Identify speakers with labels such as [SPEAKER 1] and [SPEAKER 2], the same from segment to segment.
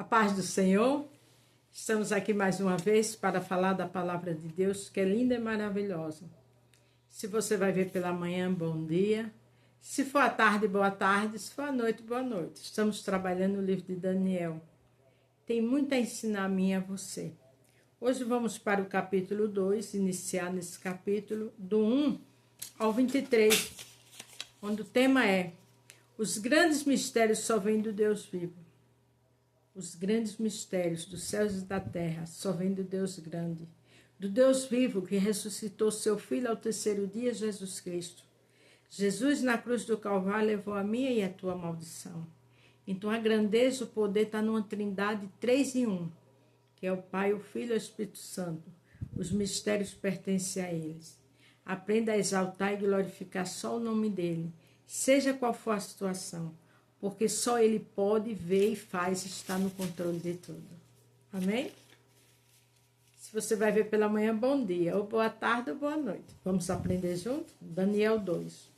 [SPEAKER 1] A paz do Senhor, estamos aqui mais uma vez para falar da palavra de Deus, que é linda e maravilhosa. Se você vai ver pela manhã, bom dia. Se for à tarde, boa tarde. Se for à noite, boa noite. Estamos trabalhando no livro de Daniel. Tem muito a ensinar a mim e a você. Hoje vamos para o capítulo 2, iniciar nesse capítulo, do 1 ao 23, onde o tema é: os grandes mistérios só vêm do Deus vivo. Os grandes mistérios dos céus e da terra só vêm do Deus grande, do Deus vivo que ressuscitou seu Filho ao terceiro dia, Jesus Cristo. Jesus na cruz do Calvário levou a minha e a tua maldição. Então a grandeza e o poder está numa trindade 3 em 1, que é o Pai, o Filho e o Espírito Santo. Os mistérios pertencem a eles. Aprenda a exaltar e glorificar só o nome dele, seja qual for a situação, porque só ele pode ver e faz, está no controle de tudo. Amém? Se você vai ver pela manhã, bom dia, ou boa tarde ou boa noite. Vamos aprender junto? Daniel 2.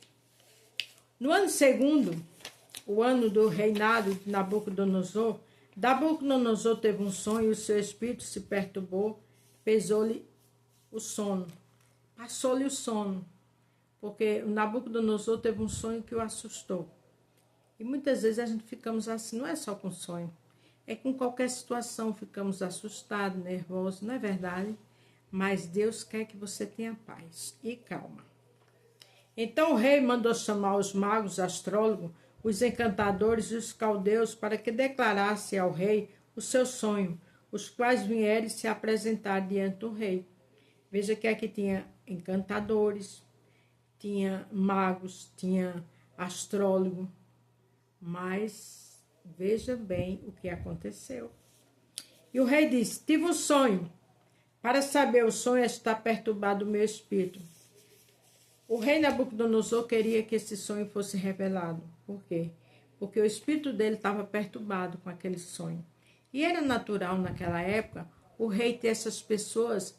[SPEAKER 1] No ano segundo, o ano do reinado de Nabucodonosor, Nabucodonosor teve um sonho e o seu espírito se perturbou, pesou-lhe o sono. Passou-lhe o sono, porque o Nabucodonosor teve um sonho que o assustou. E muitas vezes a gente ficamos assim, não é só com sonho, é com qualquer situação, ficamos assustados, nervosos, não é verdade? Mas Deus quer que você tenha paz e calma. Então o rei mandou chamar os magos, astrólogos, os encantadores e os caldeus para que declarassem ao rei o seu sonho, os quais vieram se apresentar diante do rei. Veja que aqui tinha encantadores, tinha magos, tinha astrólogo, mas veja bem o que aconteceu. E o rei disse: tive um sonho. Para saber o sonho está perturbado o meu espírito. O rei Nabucodonosor queria que esse sonho fosse revelado. Por quê? Porque o espírito dele estava perturbado com aquele sonho. E era natural naquela época o rei ter essas pessoas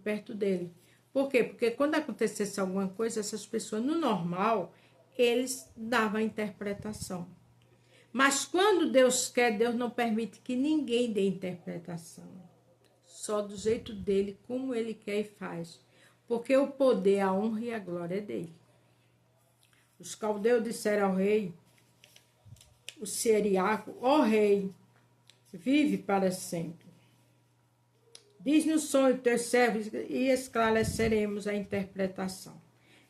[SPEAKER 1] perto dele. Por quê? Porque quando acontecesse alguma coisa, essas pessoas, no normal, eles davam a interpretação. Mas quando Deus quer, Deus não permite que ninguém dê interpretação. Só do jeito dele, como ele quer e faz. Porque o poder, a honra e a glória é dele. Os caldeus disseram ao rei, o Siriaco: ó rei, vive para sempre. Diz no sonho teus servos e esclareceremos a interpretação.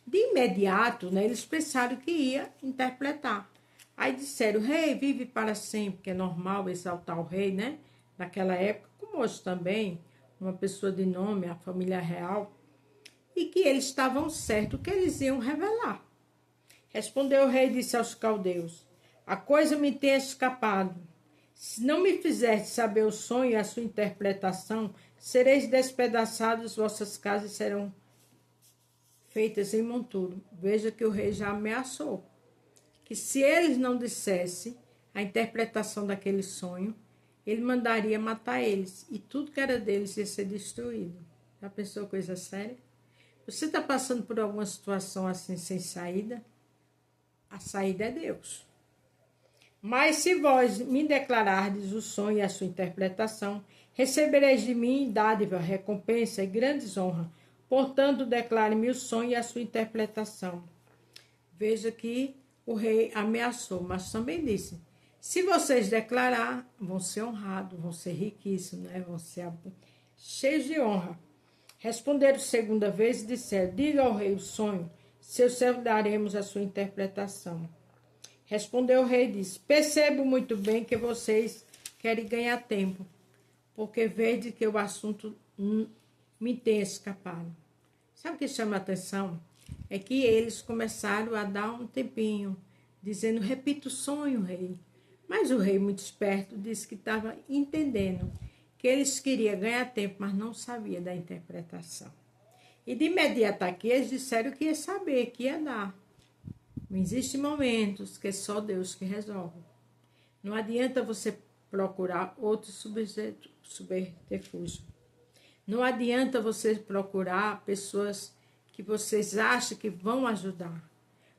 [SPEAKER 1] De imediato, né, eles pensaram que ia interpretar. Aí disseram: o rei vive para sempre, que é normal exaltar o rei, né? Naquela época, como hoje também, uma pessoa de nome, a família real, e que eles estavam certos que eles iam revelar. Respondeu o rei e disse aos caldeus: a coisa me tem escapado. Se não me fizerdes saber o sonho e a sua interpretação, sereis despedaçados, vossas casas serão feitas em monturo. Veja que o rei já ameaçou que se eles não dissessem a interpretação daquele sonho, ele mandaria matar eles e tudo que era deles ia ser destruído. Já pensou coisa séria? Você está passando por alguma situação assim sem saída? A saída é Deus. Mas se vós me declarardes o sonho e a sua interpretação, recebereis de mim dádiva, recompensa e grandes honras. Portanto, declare-me o sonho e a sua interpretação. Veja que o rei ameaçou, mas também disse: se vocês declarar, vão ser honrados, vão ser riquíssimos, né? Vão ser cheios de honra. Responderam segunda vez e disseram: diga ao rei o sonho, seu servo daremos a sua interpretação. Respondeu o rei e disse: percebo muito bem que vocês querem ganhar tempo, porque vejo que o assunto me tem escapado. Sabe o que chama a atenção? É que eles começaram a dar um tempinho, dizendo: repita o sonho, rei. Mas o rei, muito esperto, disse que estava entendendo, que eles queriam ganhar tempo, mas não sabia da interpretação. E de imediato aqui eles disseram que ia saber, que ia dar. Não existem momentos que é só Deus que resolve. Não adianta você procurar outro subterfúgio. Não adianta você procurar pessoas que vocês acham que vão ajudar.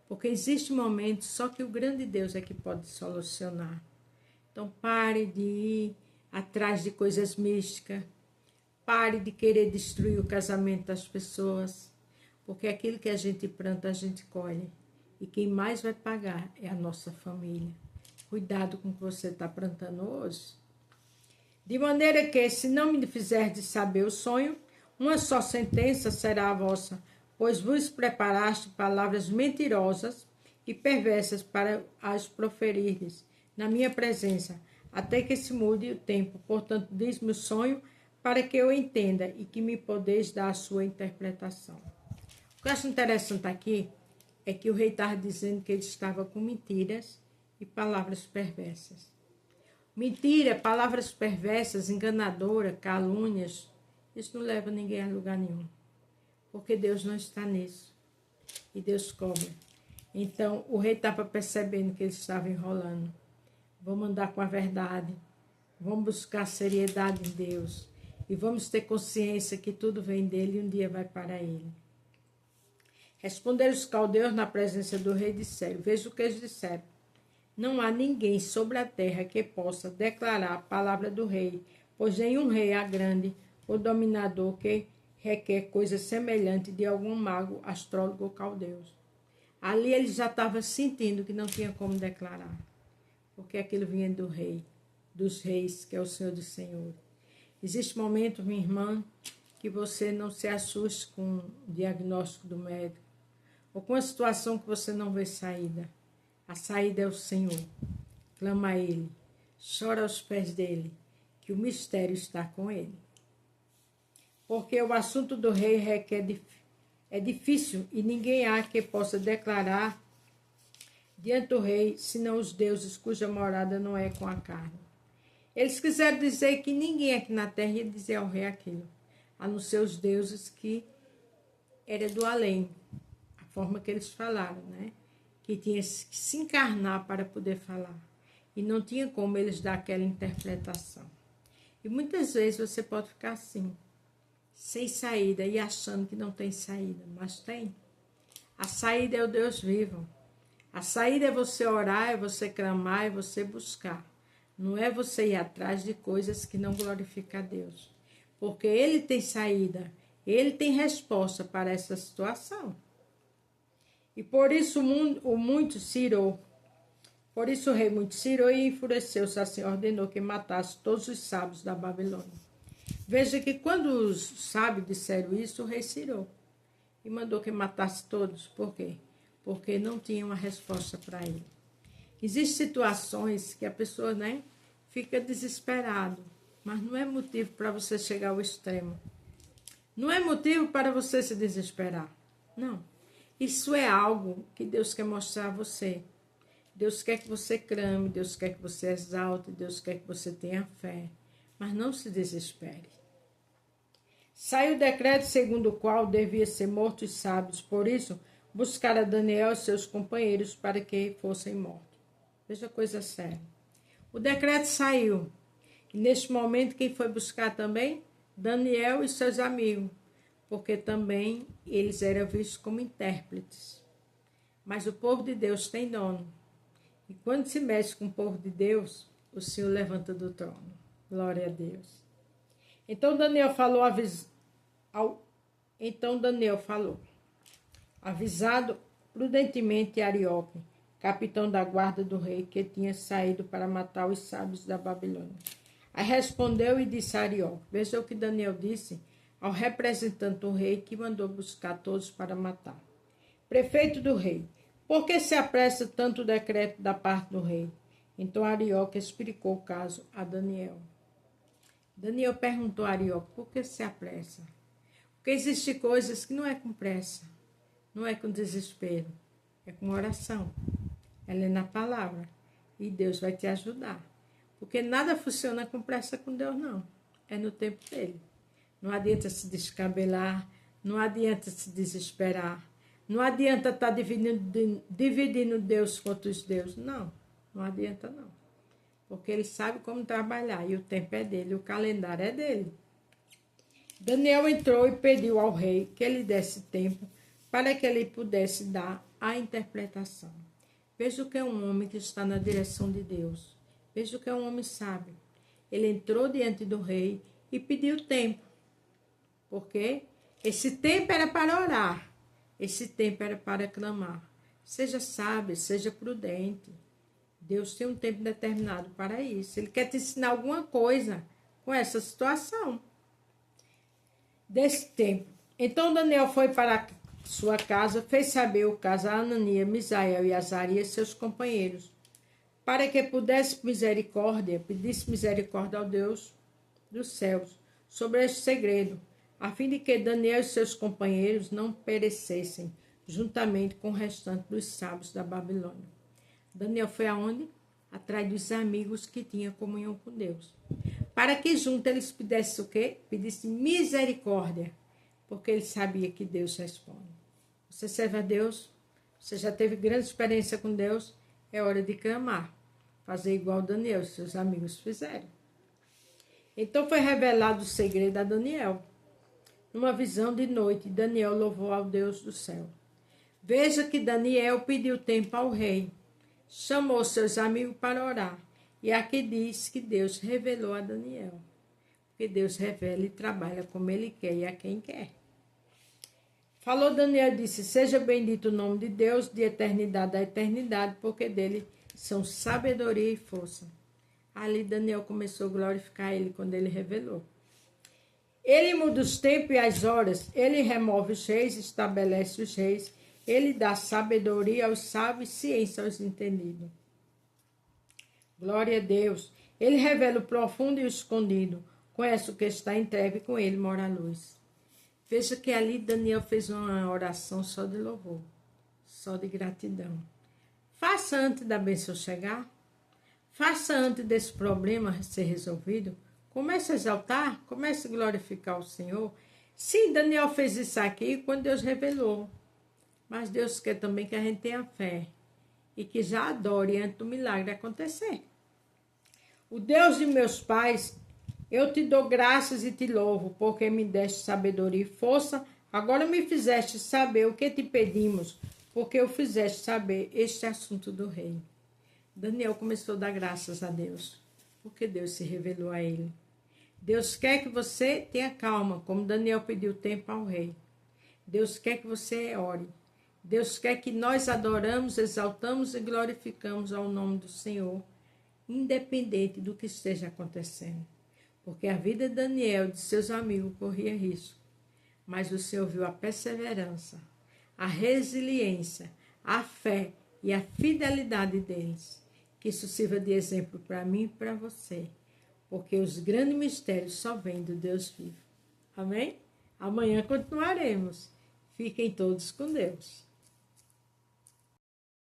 [SPEAKER 1] Porque existe momentos só que o grande Deus é que pode solucionar. Então pare de ir atrás de coisas místicas. Pare de querer destruir o casamento das pessoas, porque aquilo que a gente planta, a gente colhe. E quem mais vai pagar é a nossa família. Cuidado com o que você está plantando hoje. De maneira que, se não me fizerdes saber o sonho, uma só sentença será a vossa, pois vos preparaste palavras mentirosas e perversas para as proferirdes na minha presença, até que se mude o tempo. Portanto, diz-me o sonho, para que eu entenda e que me podeis dar a sua interpretação. O que eu acho interessante aqui é que o rei estava dizendo que ele estava com mentiras e palavras perversas. Mentira, palavras perversas, enganadoras, calúnias, isso não leva ninguém a lugar nenhum. Porque Deus não está nisso. E Deus cobra. Então, o rei estava percebendo que ele estava enrolando. Vamos andar com a verdade. Vamos buscar seriedade em Deus. E vamos ter consciência que tudo vem dele e um dia vai para ele. Responderam os caldeus na presença do rei e disseram, veja o que eles disseram. Não há ninguém sobre a terra que possa declarar a palavra do rei, pois nenhum rei há grande ou dominador que requer coisa semelhante de algum mago, astrólogo ou caldeus. Ali ele já estava sentindo que não tinha como declarar, porque aquilo vinha do rei, dos reis, que é o Senhor dos senhores. Existe momento, minha irmã, que você não se assuste com o diagnóstico do médico, ou com a situação que você não vê saída. A saída é o Senhor. Clama a Ele, chora aos pés dEle, que o mistério está com Ele. Porque o assunto do rei é difícil e ninguém há que possa declarar diante do rei, senão os deuses cuja morada não é com a carne. Eles quiseram dizer que ninguém aqui na terra ia dizer ao rei aquilo, a não ser os deuses que era do além, a forma que eles falaram, né? Que tinha que se encarnar para poder falar. E não tinha como eles dar aquela interpretação. E muitas vezes você pode ficar assim, sem saída e achando que não tem saída, mas tem. A saída é o Deus vivo. A saída é você orar, é você clamar, é você buscar. Não é você ir atrás de coisas que não glorificam a Deus. Porque Ele tem saída, Ele tem resposta para essa situação. E por isso o muito se irou. Por isso o rei muito se irou e enfureceu-se assim, ordenou que matasse todos os sábios da Babilônia. Veja que quando os sábios disseram isso, o rei se irou. E mandou que matasse todos. Por quê? Porque não tinha uma resposta para ele. Existem situações que a pessoa, né, fica desesperado, mas não é motivo para você chegar ao extremo. Não é motivo para você se desesperar. Não. Isso é algo que Deus quer mostrar a você. Deus quer que você clame, Deus quer que você exalte, Deus quer que você tenha fé. Mas não se desespere. Saiu o decreto segundo o qual devia ser mortos os sábios. Por isso, buscaram Daniel e seus companheiros para que fossem mortos. Veja coisa séria. O decreto saiu. E neste momento, quem foi buscar também? Daniel e seus amigos. Porque também eles eram vistos como intérpretes. Mas o povo de Deus tem dono. E quando se mexe com o povo de Deus, o Senhor levanta do trono. Glória a Deus. Então Daniel falou, avisado prudentemente Arioque, capitão da guarda do rei, que tinha saído para matar os sábios da Babilônia. Aí respondeu e disse a Arioque, veja o que Daniel disse ao representante do rei, que mandou buscar todos para matar. Prefeito do rei, por que se apressa tanto o decreto da parte do rei? Então Arioque explicou o caso a Daniel. Daniel perguntou a Arioque, por que se apressa? Porque existem coisas que não é com pressa, não é com desespero, é com oração, é ler na palavra. E Deus vai te ajudar. Porque nada funciona com pressa com Deus, não. É no tempo dele. Não adianta se descabelar, não adianta se desesperar, não adianta estar dividindo Deus contra os deuses. Não, não adianta não. Porque ele sabe como trabalhar e o tempo é dele, o calendário é dele. Daniel entrou e pediu ao rei que ele desse tempo para que ele pudesse dar a interpretação. Veja o que é um homem que está na direção de Deus. Veja o que é um homem sábio. ele entrou diante do rei e pediu tempo. Porque esse tempo era para orar, esse tempo era para clamar. Seja sábio, seja prudente. Deus tem um tempo determinado para isso. Ele quer te ensinar alguma coisa com essa situação desse tempo. Então Daniel foi para sua casa, fez saber o caso a Ananias, Misael e Azarias, seus companheiros, para que pedisse misericórdia ao Deus dos céus sobre este segredo, a fim de que Daniel e seus companheiros não perecessem, juntamente com o restante dos sábios da Babilônia. Daniel foi aonde? Atrás dos amigos que tinham comunhão com Deus. Para que junto eles pedissem o quê? Pedissem misericórdia, porque ele sabia que Deus responde. Você serve a Deus? Você já teve grande experiência com Deus? É hora de clamar. Fazer igual Daniel e seus amigos fizeram. Então foi revelado o segredo a Daniel. Numa visão de noite, Daniel louvou ao Deus do céu. Veja que Daniel pediu tempo ao rei. Chamou seus amigos para orar. E aqui diz que Deus revelou a Daniel. Porque Deus revela e trabalha como Ele quer e a quem quer. Falou Daniel e disse, seja bendito o nome de Deus, de eternidade a eternidade, porque dele são sabedoria e força. Ali Daniel começou a glorificar Ele quando Ele revelou. Ele muda os tempos e as horas, Ele remove os reis, estabelece os reis, Ele dá sabedoria aos sábios e ciência aos entendidos. Glória a Deus. Ele revela o profundo e o escondido. Conhece o que está em treva e com ele mora a luz. Veja que ali Daniel fez uma oração só de louvor, só de gratidão. Faça antes da bênção chegar. Faça antes desse problema ser resolvido. Comece a exaltar, comece a glorificar o Senhor. Sim, Daniel fez isso aqui quando Deus revelou. Mas Deus quer também que a gente tenha fé e que já adore antes do milagre acontecer. O Deus de meus pais, eu te dou graças e te louvo, porque me deste sabedoria e força. Agora me fizeste saber o que te pedimos, porque eu fizeste saber este assunto do rei. Daniel começou a dar graças a Deus, porque Deus se revelou a ele. Deus quer que você tenha calma, como Daniel pediu tempo ao rei. Deus quer que você ore. Deus quer que nós adoramos, exaltamos e glorificamos ao nome do Senhor, independente do que esteja acontecendo. Porque a vida de Daniel e de seus amigos corria risco. Mas o Senhor viu a perseverança, a resiliência, a fé e a fidelidade deles. Que isso sirva de exemplo para mim e para você. Porque os grandes mistérios só vêm do Deus vivo. Amém? Amanhã continuaremos. Fiquem todos com Deus.